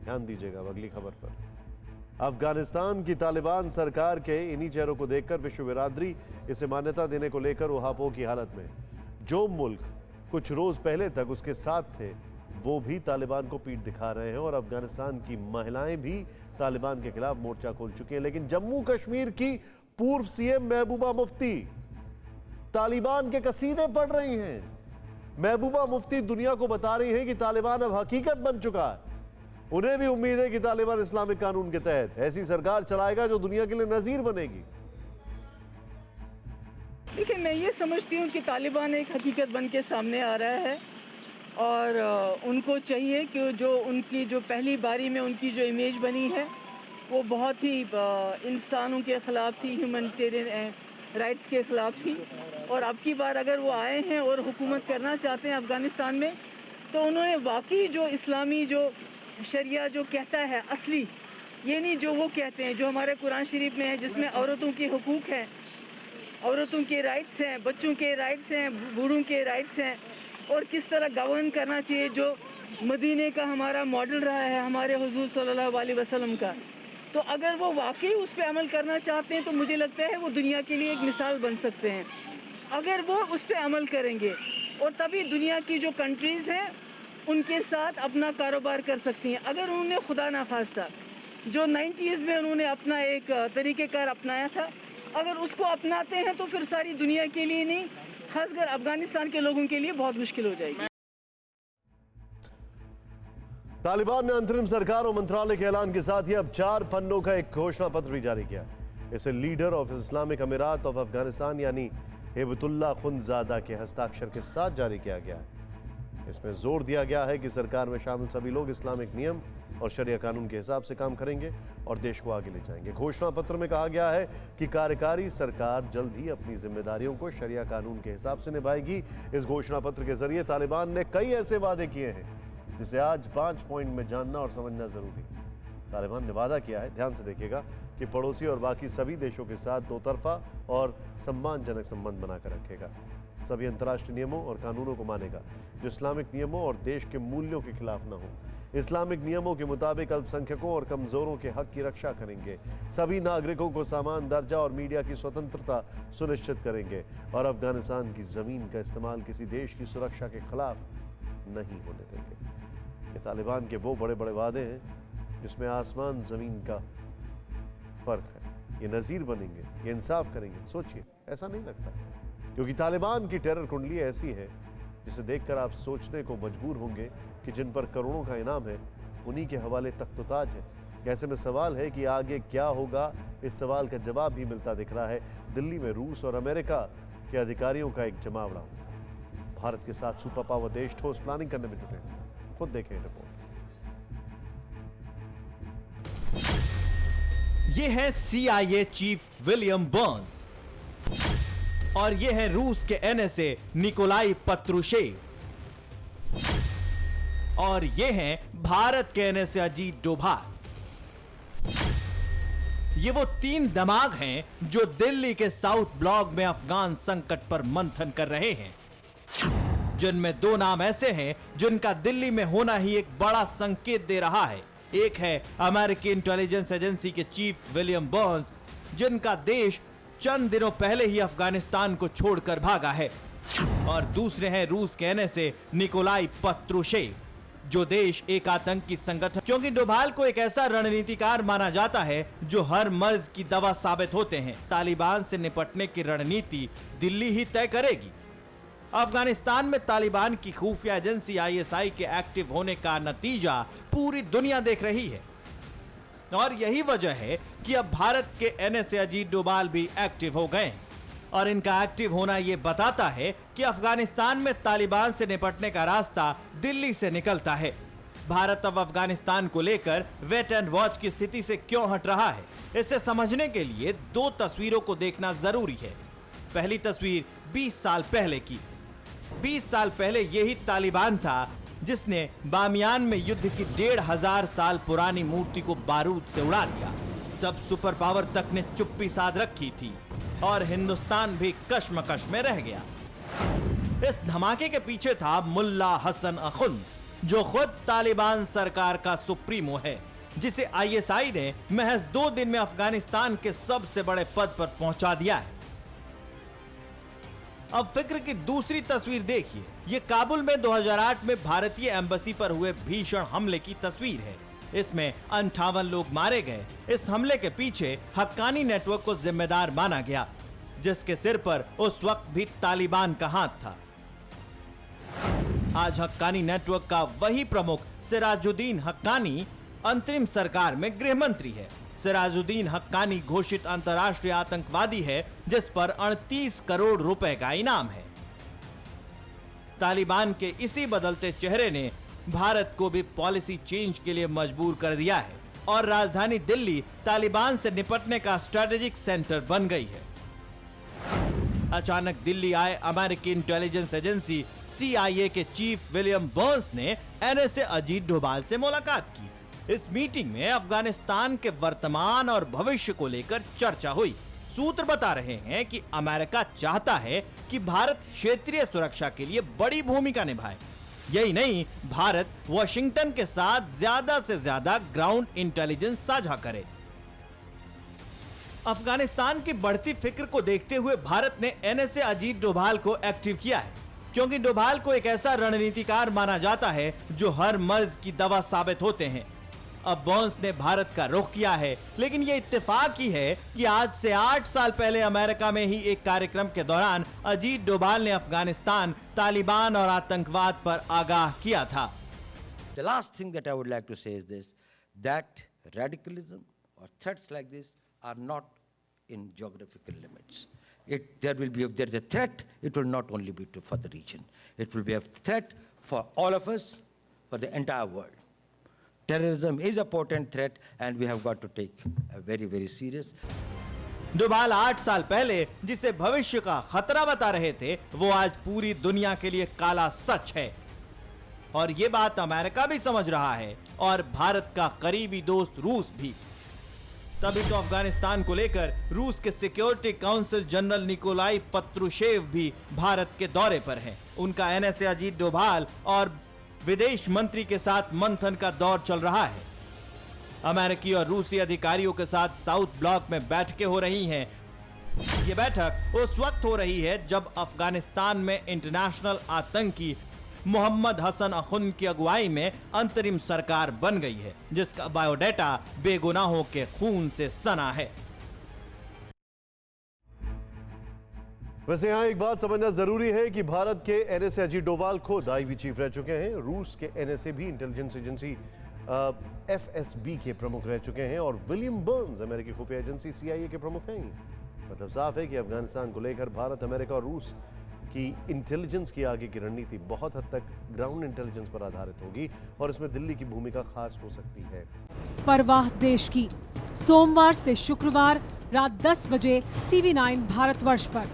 ध्यान दीजिएगा अगली खबर पर। अफगानिस्तान की तालिबान सरकार के इन्हीं चेहरों को देखकर विश्व बिरादरी इसे मान्यता देने को लेकर उहापोह की हालत में। जो मुल्क कुछ रोज पहले तक उसके साथ थे वो भी तालिबान को पीठ दिखा रहे हैं और अफगानिस्तान की महिलाएं भी तालिबान के खिलाफ मोर्चा खोल चुकी हैं। लेकिन जम्मू कश्मीर की पूर्व सीएम महबूबा मुफ्ती तालिबान के कसीदे पढ़ रही हैं। महबूबा मुफ्ती दुनिया को बता रही हैं कि तालिबान अब हकीकत बन चुका है। उन्हें भी उम्मीद है कि तालिबान इस्लामिक कानून के तहत ऐसी सरकार चलाएगा जो दुनिया के लिए नजीर बनेगी। देखिए, मैं ये समझती हूँ कि तालिबान एक हकीकत बन के सामने आ रहा है और उनको चाहिए कि जो उनकी जो पहली बारी में उनकी जो इमेज बनी है वो बहुत ही इंसानों के ख़िलाफ़ थी, ह्यूमैनिटेरियन राइट्स के ख़िलाफ़ थी। और अब की बार अगर वो आए हैं और हुकूमत करना चाहते हैं अफ़गानिस्तान में, तो उन्होंने वाकई जो इस्लामी जो शरिया जो कहता है असली, ये नहीं जो वो कहते हैं, जो हमारे कुरान शरीफ में है जिसमें औरतों के हुकूक हैं, औरतों के राइट्स हैं, बच्चों के राइट्स हैं, बूढ़ों के राइट्स हैं, और किस तरह गवर्न करना चाहिए, जो मदीने का हमारा मॉडल रहा है हमारे हुजूर सल्लल्लाहु अलैहि वसल्लम का। तो अगर वो वाकई उस पर अमल करना चाहते हैं तो मुझे लगता है वो दुनिया के लिए एक मिसाल बन सकते हैं अगर वो उस पर अमल करेंगे, और तभी दुनिया की जो कंट्रीज़ हैं उनके साथ अपना कारोबार कर सकती हैं। अगर उन्होंने खुदा ना खास्ता जो 90s में उन्होंने अपना एक तरीक़ेकार अपनाया था, अगर उसको अपनाते हैं तो फिर सारी दुनिया के लिए नहीं, खासकर अफगानिस्तान के लोगों के लिए बहुत मुश्किल हो जाएगी। तालिबान ने अंतरिम सरकार और मंत्रालय के ऐलान के साथ ही अब 4 पन्नों का एक घोषणा पत्र भी जारी किया। इसे लीडर ऑफ इस्लामिक अमीरात ऑफ अफगानिस्तान यानी हिबतुल्लाह खुंदजादा के हस्ताक्षर के साथ जारी किया गया है। इसमें जोर दिया गया है कि सरकार में शामिल सभी लोग इस्लामिक नियम और शरिया कानून के हिसाब से काम करेंगे और देश को आगे ले जाएंगे। घोषणा पत्र में कहा गया है कि कार्यकारी सरकार जल्द ही अपनी जिम्मेदारियों को शरिया कानून के हिसाब से निभाएगी। इस घोषणा पत्र के जरिए तालिबान ने कई ऐसे वादे किए हैं जिसे आज 5 पॉइंट में जानना और समझना जरूरी है। तालिबान ने वादा किया है, ध्यान से देखिएगा, कि पड़ोसी और बाकी सभी देशों के साथ दोतरफा और सम्मानजनक संबंध बनाकर रखेगा, सभी अंतर्राष्ट्रीय नियमों और कानूनों को मानेगा जो इस्लामिक नियमों और देश के मूल्यों के खिलाफ न हो, इस्लामिक नियमों के मुताबिक अल्पसंख्यकों और कमजोरों के हक की रक्षा करेंगे, सभी नागरिकों को समान दर्जा और मीडिया की स्वतंत्रता सुनिश्चित करेंगे और अफगानिस्तान की जमीन का इस्तेमाल किसी देश की सुरक्षा के खिलाफ नहीं होने देंगे। ये तालिबान के वो बड़े बड़े वादे हैं जिसमें आसमान जमीन का फर्क है। ये नजीर बनेंगे, ये इंसाफ करेंगे। सोचिए, ऐसा नहीं लगता, क्योंकि तालिबान की टेरर कुंडली ऐसी है जिसे देखकर आप सोचने को मजबूर होंगे कि जिन पर करोड़ों का इनाम है उन्हीं के हवाले तख्त-ओ-ताज है। ऐसे में सवाल है कि आगे क्या होगा। इस सवाल का जवाब भी मिलता दिख रहा है। दिल्ली में रूस और अमेरिका के अधिकारियों का एक जमावड़ा हुआ। भारत के साथ सुपर पावर देश ठोस प्लानिंग करने में जुटे हैं। खुद देखें रिपोर्ट। ये है CIA चीफ विलियम बर्न्स और ये है रूस के NSA निकोलाई पत्रुशेव और ये है भारत के NSA अजीत डोभाल। ये वो 3 दमाग हैं जो दिल्ली के साउथ ब्लॉक में अफगान संकट पर मंथन कर रहे हैं, जिनमें 2 नाम ऐसे हैं जिनका दिल्ली में होना ही एक बड़ा संकेत दे रहा है। एक है अमेरिकी इंटेलिजेंस एजेंसी के चीफ विलियम बर्न्स, जिनका देश चंद दिनों पहले ही अफगानिस्तान को छोड़कर भागा है, और दूसरे हैं रूस के NSA निकोलाई पत्रुशेव, जो देश एक आतंकी संगठन, क्योंकि डोभाल को एक ऐसा रणनीतिकार माना जाता है जो हर मर्ज की दवा साबित होते हैं। तालिबान से निपटने की रणनीति दिल्ली ही तय करेगी। अफगानिस्तान में तालिबान की खुफिया एजेंसी ISI के एक्टिव होने का नतीजा पूरी दुनिया देख रही है, और यही वजह है कि अब भारत के NSA अजीत डोभाल भी एक्टिव हो गए, और इनका एक्टिव होना यह बताता है कि अफगानिस्तान में तालिबान से निपटने का रास्ता दिल्ली से निकलता है। भारत अब अफगानिस्तान को लेकर वेट एंड वॉच की स्थिति से क्यों हट रहा है, इसे समझने के लिए 2 तस्वीरों को देखना जरूरी है। पहली तस्वीर 20 साल पहले की। 20 साल पहले यही तालिबान था जिसने बामियान में युद्ध की 1500 साल पुरानी मूर्ति को बारूद से उड़ा दिया। तब सुपर पावर तक ने चुप्पी साध रखी थी और हिंदुस्तान भी कश्मकश में रह गया। इस धमाके के पीछे था मुल्ला हसन अखुंद, जो खुद तालिबान सरकार का सुप्रीमो है, जिसे आईएसआई ने महज 2 दिन में अफगानिस्तान के सबसे बड़े पद पर पहुंचा दिया है। अब फिक्र की दूसरी तस्वीर देखिए। ये काबुल में 2008 में भारतीय एम्बेसी पर हुए भीषण हमले की तस्वीर है। इसमें 58 लोग मारे गए। इस हमले के पीछे हक्कानी नेटवर्क को जिम्मेदार माना गया, जिसके सिर पर उस वक्त भी तालिबान का हाथ था। आज हक्कानी नेटवर्क का वही प्रमुख सिराजुद्दीन हक्कानी अंतरिम सरकार में गृह मंत्री है। सिराजुद्दीन हक्कानी घोषित अंतर्राष्ट्रीय आतंकवादी है, जिस पर 38 करोड़ रुपए का इनाम है। तालिबान के इसी बदलते चेहरे ने भारत को भी पॉलिसी चेंज के लिए मजबूर कर दिया है और राजधानी दिल्ली तालिबान से निपटने का स्ट्रेटेजिक सेंटर बन गई है। अचानक दिल्ली आए अमेरिकी इंटेलिजेंस एजेंसी CIA के चीफ विलियम बर्न्स ने NSA अजीत डोभाल से मुलाकात की। इस मीटिंग में अफगानिस्तान के वर्तमान और भविष्य को लेकर चर्चा हुई। सूत्र बता रहे हैं कि अमेरिका चाहता है कि भारत क्षेत्रीय सुरक्षा के लिए बड़ी भूमिका निभाए। यही नहीं, भारत वॉशिंगटन के साथ ज्यादा से ज्यादा ग्राउंड इंटेलिजेंस साझा करे। अफगानिस्तान की बढ़ती फिक्र को देखते हुए भारत ने NSA अजीत डोभाल को एक्टिव किया है, क्योंकि डोभाल को एक ऐसा रणनीतिकार माना जाता है जो हर मर्ज की दवा साबित होते हैं। अब बर्न्स ने भारत का रुख किया है, लेकिन यह इत्तेफाक ही है कि आज से 8 साल पहले अमेरिका में ही एक कार्यक्रम के दौरान अजीत डोभाल ने अफगानिस्तान, तालिबान और आतंकवाद पर आगाह किया था। The last thing that I would like to say is this, that radicalism or threats like this are not in geographical limits. If there is a threat, it will not only be for the region. It will be a threat for all of us, for the entire world. Terrorism is a potent threat and we have got to take a very, very serious. Doval 8 साल पहले जिसे भविष्य का खतरा बता रहे थे, वो आज पूरी दुनिया के लिए काला सच है। और ये बात अमेरिका भी समझ रहा है और भारत का करीबी दोस्त रूस भी। तभी तो अफगानिस्तान को लेकर रूस के security council general Nikolai Patrushev भी भारत के दौरे पर हैं। उनका NSA अजीत डोभाल और विदेश मंत्री के साथ मंथन का दौर चल रहा है। अमेरिकी और रूसी अधिकारियों के साथ साउथ ब्लॉक में बैठकें हो रही हैं। ये बैठक उस वक्त हो रही है जब अफगानिस्तान में इंटरनेशनल आतंकी मोहम्मद हसन अखुन की अगुवाई में अंतरिम सरकार बन गई है, जिसका बायोडाटा बेगुनाहों के खून से सना है। वैसे यहाँ एक बात समझना जरूरी है कि भारत के NSA अजीत डोभाल खुद IB चीफ रह चुके हैं। रूस के NSA भी इंटेलिजेंस एजेंसी FSB के प्रमुख रह चुके हैं और विलियम बर्न्स अमेरिकी खुफिया एजेंसी CIA के प्रमुख हैं। मतलब साफ है कि अफगानिस्तान को लेकर भारत, अमेरिका और रूस की इंटेलिजेंस की आगे की रणनीति बहुत हद तक ग्राउंड इंटेलिजेंस पर आधारित होगी और इसमें दिल्ली की भूमिका खास हो सकती है। परवाह देश की, सोमवार से शुक्रवार रात 10 बजे TV9 भारतवर्ष पर।